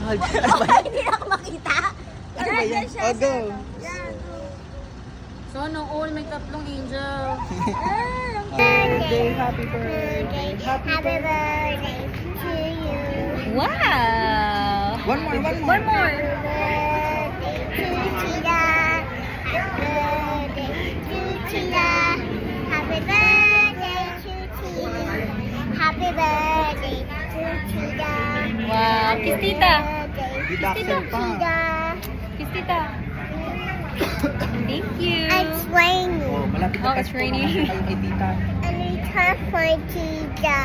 Hindi na ako makita. Ano ba yan? Oh, go. So, nung all, may tatlong angel. Birthday, happy birthday, happy birthday. To you. Wow! One more, one more. One more. Happy birthday to Tita. Happy birthday to Tita. Wow! Kiss tita. Deduction pa. Kiss tita. Thank you. It's raining. Oh, malapit na Oh, it's Pasko. raining. Mamaya kayo kay tita. And it's time for Tita.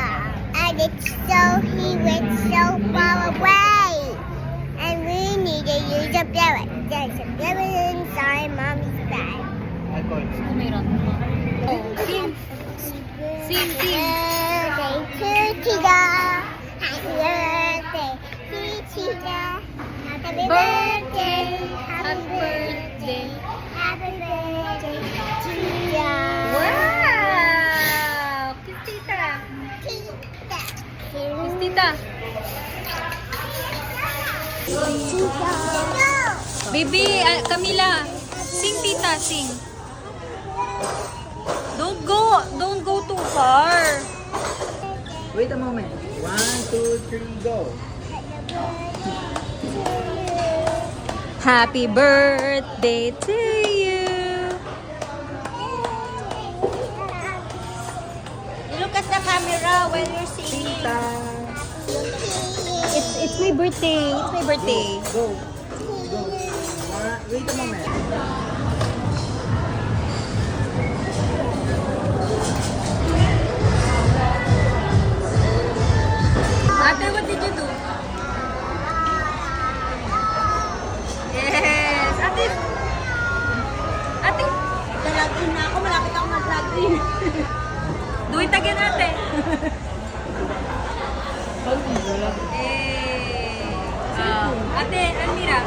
And it's so, he went so far away. And we need to use a parrot. There's a parrot inside Mommy's bag. Alcohol. Meron. Oh, sing. Sing, sing. Birthday to Tita. Happy birthday to Tita. Happy birthday. Happy birthday. Happy birthday to Tita. Wow! Kiss tita. Tita. Kiss tita. Tita. Baby, Camila. Sing tita, sing. Don't go too far. Wait a moment. 1, 2, 3, go. Happy birthday to you. You look at the camera when you're singing. Tita. It's my birthday. It's my birthday. Go. Go. Wait a moment. Ate, what did you do? Yes. Ate. Ate. Nalagin na ako. Malapit ako mag-login. Do it again, ate. Ate, Almira.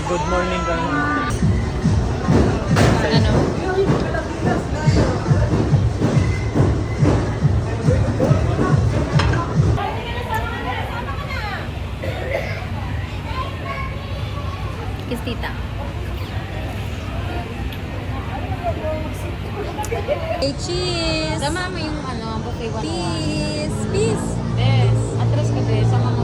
Good morning kami. Ano? Kiss tita. Hey, cheese! Sama mo yung ano, buffet 101. Peace! Peace! Yes! Atras ka, Des. Sama mo